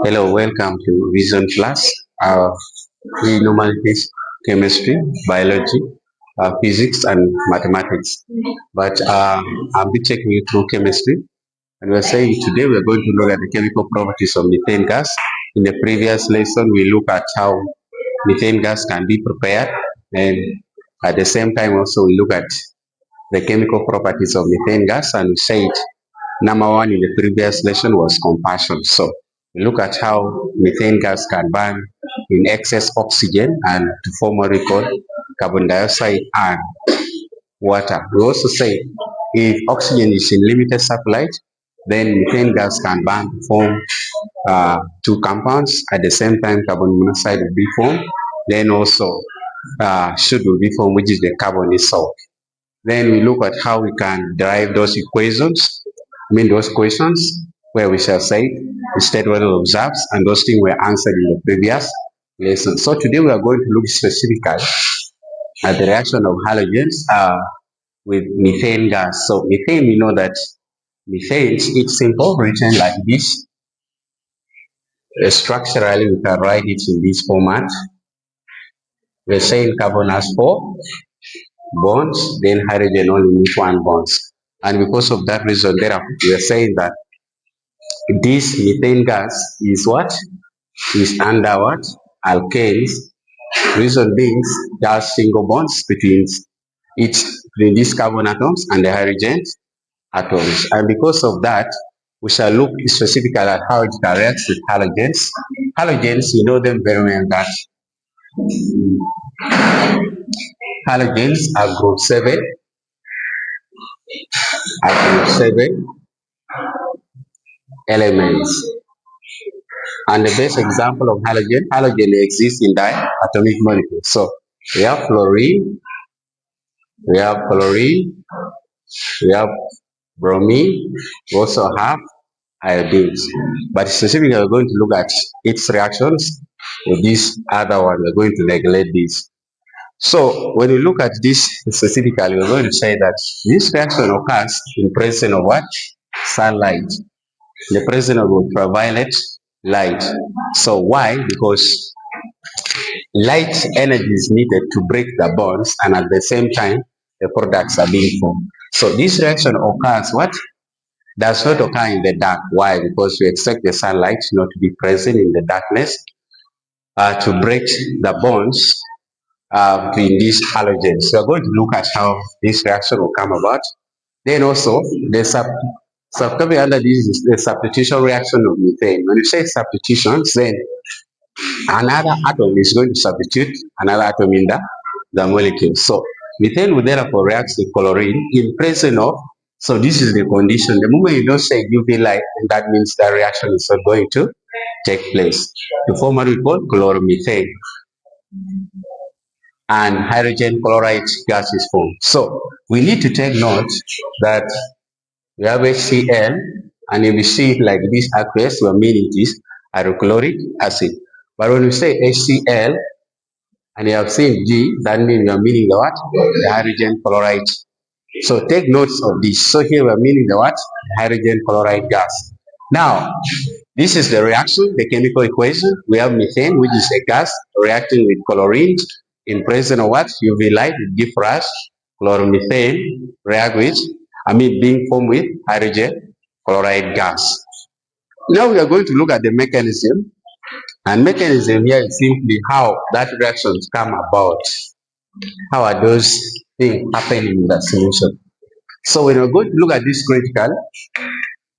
Hello, welcome to Vision Class. We normally teach chemistry, biology, physics, and mathematics. But I'll be taking you through chemistry. And we're saying today we're going to look at the chemical properties of methane gas. In the previous lesson, we look at how methane gas can be prepared. And at the same time, also, we look at the chemical properties of methane gas. And we said number one in the previous lesson was combustion. So we look at how methane gas can burn in excess oxygen and to form what we call carbon dioxide and water. We also say if oxygen is in limited supply, then methane gas can burn to form two compounds. At the same time, carbon monoxide will be formed. Then also should will be formed, which is the carbon itself. Then we look at how we can derive those equations, those questions where we shall say the state what it observes and those things were answered in the previous lesson. So today we are going to look specifically at the reaction of halogens with methane gas. So methane, we know that methane, it's simple, written like this. Structurally, we can write it in this format. We're saying carbon has four bonds, then hydrogen only needs one bonds. And because of that reason, therefore, we are saying that this methane gas is what? Is under what? Alkanes. Reason being, there are single bonds between these carbon atoms and the hydrogen atoms. And because of that, we shall look specifically at how it reacts with halogens. Halogens, you know them very well that halogens are group 7, elements. And the best example of halogen exists in diatomic molecules. So we have fluorine, we have chlorine, we have bromine, we also have iodines. But specifically, we're going to look at its reactions with this other one. We're going to neglect this. So when we look at this specifically, we're going to say that this reaction occurs in presence of what? Sunlight, the presence of ultraviolet light. So why? Because light energy is needed to break the bonds, and at the same time, the products are being formed. So this reaction occurs what? Does not occur in the dark. Why? Because we expect the sunlight not to be present in the darkness to break the bonds between these halogens. So we're going to look at how this reaction will come about. Then also, coming under this is the substitution reaction of methane. When you say substitutions, then another atom is going to substitute another atom in the molecule. So methane will therefore react with chlorine in presence of, so this is the condition. The moment you don't say UV light, that means the reaction is not going to take place. To form what we call chloromethane, and hydrogen chloride gas is formed. So we need to take note that we have HCl, and if we see it like this aqueous, we are meaning this hydrochloric acid. But when we say HCl and you have seen G, that means we are meaning the what? The hydrogen chloride. So take notes of this. So here we are meaning the what? The hydrogen chloride gas. Now, this is the reaction, the chemical equation. We have methane, which is a gas reacting with chlorine in presence of what? UV light will give us chloromethane react with, being formed with hydrogen chloride gas. Now we are going to look at the mechanism, and mechanism here is simply how that reactions come about. How are those things happening in the solution? So when we're going to look at this critical,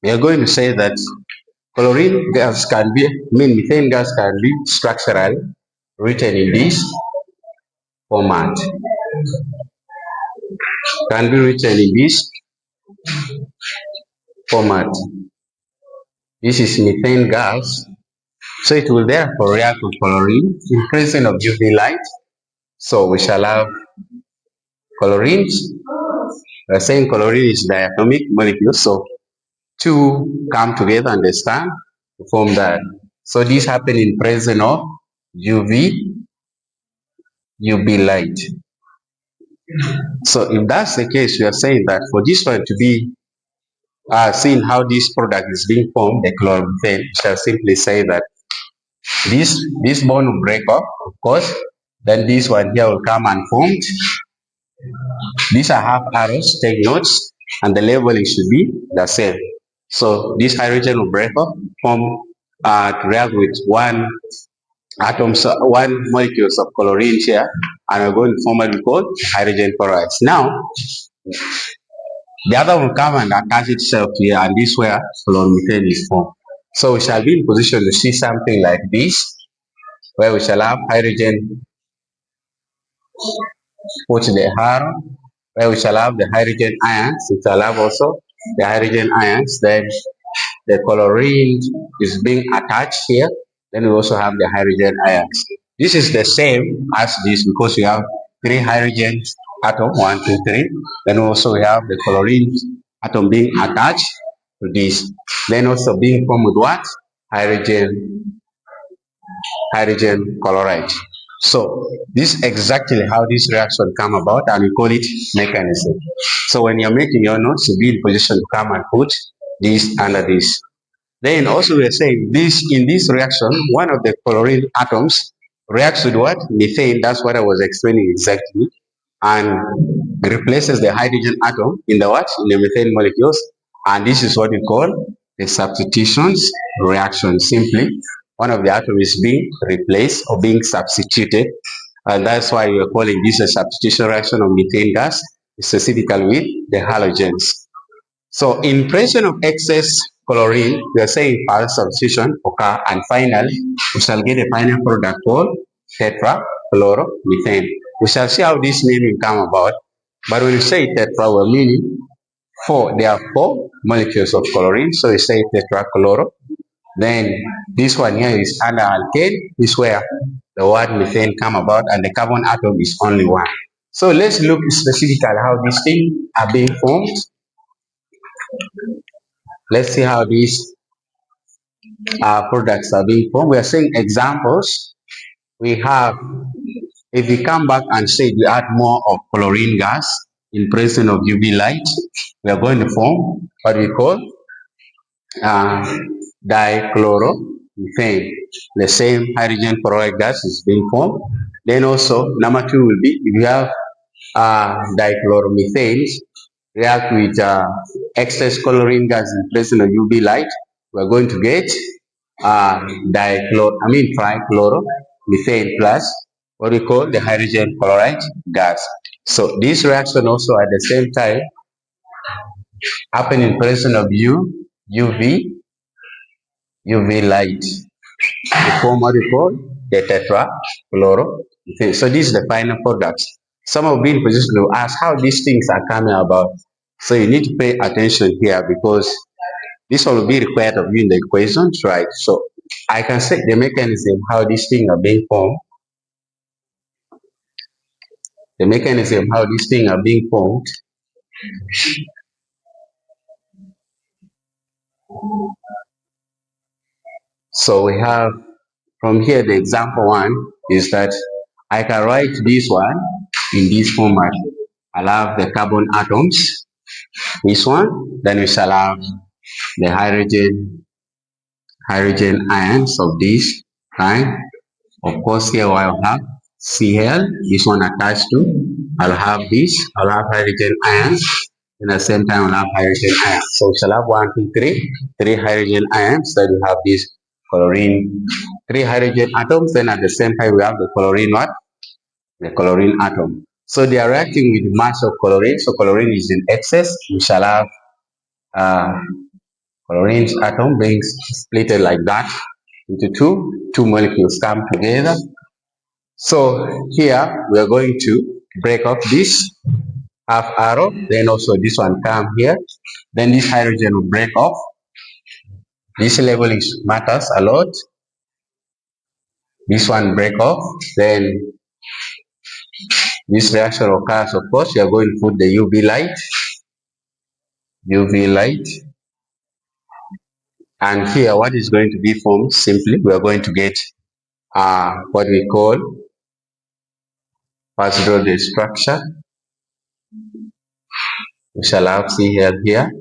we are going to say that chlorine gas can be, methane gas can be structurally written in this format. Can be written in this format. This is methane gas. So it will therefore react with chlorine in presence of UV light. So we shall have chlorine. We're saying chlorine is diatomic molecule. So two come together and they stand to form that. So this happens in presence of UV light. So if that's the case, we are saying that for this one to be seeing how this product is being formed, the chloromethane, we shall simply say that this bond will break up, of course. Then this one here will come and form. These are half arrows, take notes, and the labeling should be the same. So this hydrogen will break up, form to react with one atoms, one molecules of chlorine here, and we're going to form what we call hydrogen peroxide. Now, the other will come and attach itself here, and this where chloromethane is formed. So we shall be in position to see something like this, where we shall have hydrogen, put the arrow, where we shall have the hydrogen ions. We shall have also the hydrogen ions. Then the chlorine is being attached here. Then we also have the hydrogen ions. This is the same as this because we have three hydrogen atom, 1, 2, 3. Then also we have the chlorine atom being attached to this. Then also being formed with what? Hydrogen chloride. So this is exactly how this reaction come about, and we call it mechanism. So when you're making your notes, you'll be in position to come and put this under this. Then also we are saying this in this reaction, one of the chlorine atoms reacts with what? Methane. That's what I was explaining exactly, and replaces the hydrogen atom in the what? In the methane molecules, and this is what we call the substitutions reaction. Simply, one of the atoms is being replaced or being substituted, and that's why we are calling this a substitution reaction of methane gas, specifically with the halogens. So in presence of excess chlorine, we are saying partial substitution occur, and finally we shall get a final product called tetrachloromethane. We shall see how this naming come about. But when you say tetra, we're meaning four. There are four molecules of chlorine, so we say tetrachloro. Then this one here is under alkane. This is where the word methane come about, and the carbon atom is only one. So let's look specifically how these things are being formed. Let's see how these products are being formed. We are saying examples. We have, if we come back and say we add more of chlorine gas in presence of UV light, we are going to form what we call uh, dichloromethane. The same hydrogen peroxide gas is being formed. Then also number two will be if you have dichloromethane react with excess chlorine gas in presence of UV light, we're going to get trichloromethane plus what we call the hydrogen chloride gas. So this reaction also at the same time happen in presence of UV light. The form what we call the tetrachloromethane. So this is the final product. Some have been positioned to ask how these things are coming about. So you need to pay attention here because this one will be required of you in the equations, right? So I can say the mechanism how these things are being formed. The mechanism how these things are being formed. So we have from here the example one is that I can write this one in this format. I'll have the carbon atoms, this one, then we shall have the hydrogen ions of this kind. Of course, here I'll have Cl, this one attached to. I'll have this, I'll have hydrogen ions. And at the same time, I'll have hydrogen ions. So we shall have 1, 2, 3, 3 hydrogen ions. Then we have this chlorine, 3 hydrogen atoms. Then at the same time, we have the chlorine what? The chlorine atom. So they are reacting with the mass of chlorine. So chlorine is in excess. We shall have uh, chlorine atom being split like that into two molecules come together. So here we are going to break up this half arrow, then also this one come here, then this hydrogen will break off. This labeling matters a lot. This one break off, then this reaction occurs. Of course, you are going to put the UV light, and here what is going to be formed? Simply, we are going to get what we call, first draw the structure. We shall have Cl here.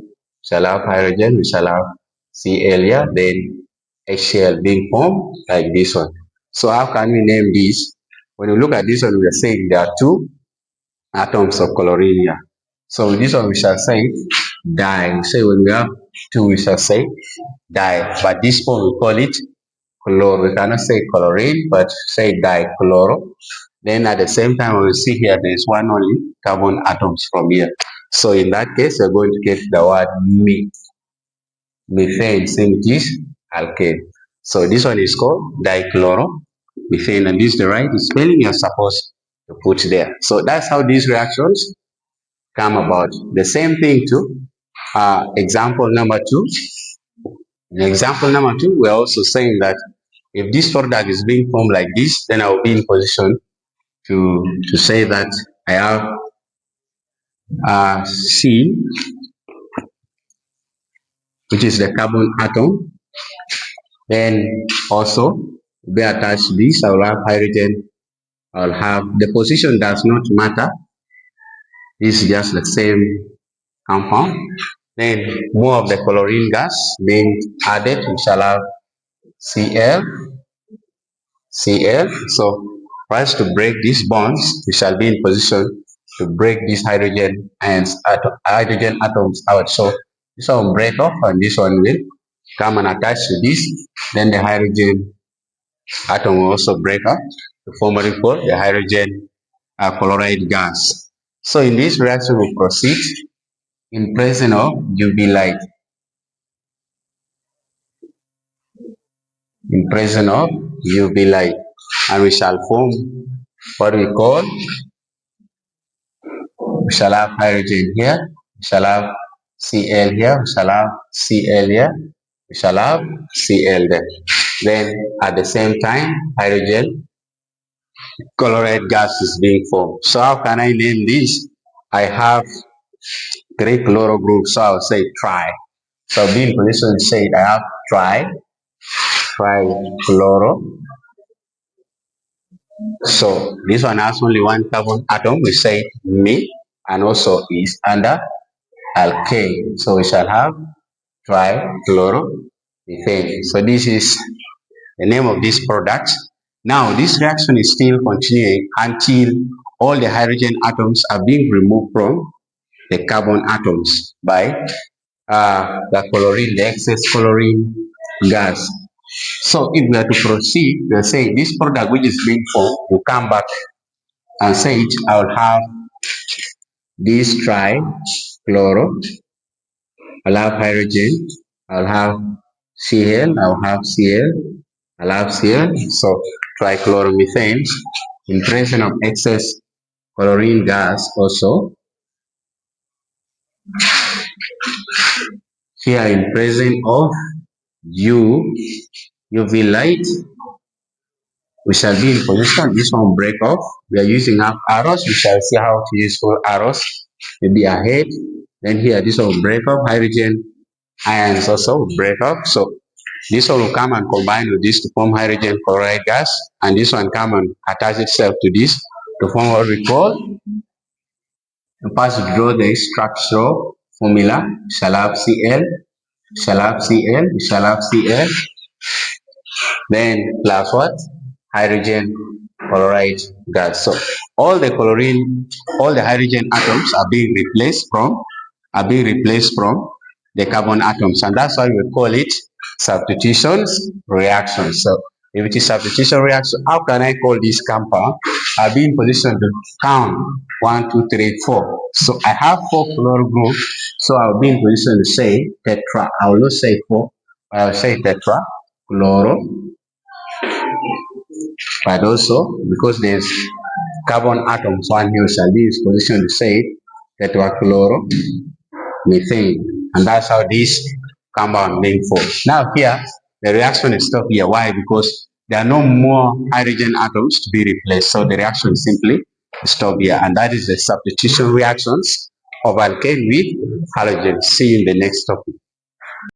shall have hydrogen, we shall have Cl here, then HCl being formed like this one. So how can we name this? When we look at this one, we are saying there are two atoms of chlorine here. So this one we shall say di. So when we have two, we shall say di. But this one we call it chloro. We cannot say chlorine, but say dichloro. Then at the same time, we see here there is one only carbon atoms from here. So in that case, we're going to get the word methane, saying it is alkane. So this one is called dichloromethane, and this is the right spelling you're supposed to put there. So that's how these reactions come about. The same thing too. Example number two. In example number two, we're also saying that if this product is being formed like this, then I will be in position to say that I have C, which is the carbon atom. Then also be attached to this, I will have hydrogen. I'll have the position does not matter. This is just the same compound. Then more of the chlorine gas being added, we shall have Cl. So for us to break these bonds, we shall be in position to break these hydrogen atoms out. So this one will break off and this one will come and attach to this. Then the hydrogen atom will also break up to form what we call the hydrogen chloride gas. So in this reaction we proceed in presence of UV light. In presence of UV light, and we shall form what we call, we shall have hydrogen here, we shall have Cl here, we shall have Cl here, we shall have Cl there. Then at the same time, hydrogen chloride gas is being formed. So how can I name this? I have three chloro groups, so I'll say tri. So being position to say I have trichloro. So this one has only one carbon atom, we say me, and also is under alkane. So we shall have trichloromethane. So this is the name of this product. Now this reaction is still continuing until all the hydrogen atoms are being removed from the carbon atoms by the excess chlorine gas. So if we are to proceed, we are saying this product which is being formed will come back and say it, I will have this trichloro, I'll have hydrogen, I'll have Cl, I'll have Cl, I'll have Cl. So trichloromethane in presence of excess chlorine gas also. Here in presence of UV light, we shall be in position. This one break off. We are using up arrows. We shall see how to use four arrows. Maybe ahead. Then here, this one will break off. Hydrogen ions also will break off. So this one will come and combine with this to form hydrogen chloride gas. And this one come and attach itself to this to form what we call. And first to draw the structural formula. We shall have Cl. We shall have Cl. We shall have Cl. Then plus what? Hydrogen chloride gas. So all the hydrogen atoms are being replaced from the carbon atoms, and that's why we call it substitution reaction. So if it is substitution reaction, how can I call this compound? I'll be in position to count 1, 2, 3, 4. So I have 4 chloro groups, so I'll be in position to say tetra. I will not say 4, I'll say tetra chloro. But also, because there's carbon atoms, one here shall be in position to say tetrachloromethane. And that's how this compound being formed. Now here, the reaction is stopped here. Why? Because there are no more hydrogen atoms to be replaced. So the reaction simply stopped here. And that is the substitution reactions of alkane with halogen. See you in the next topic.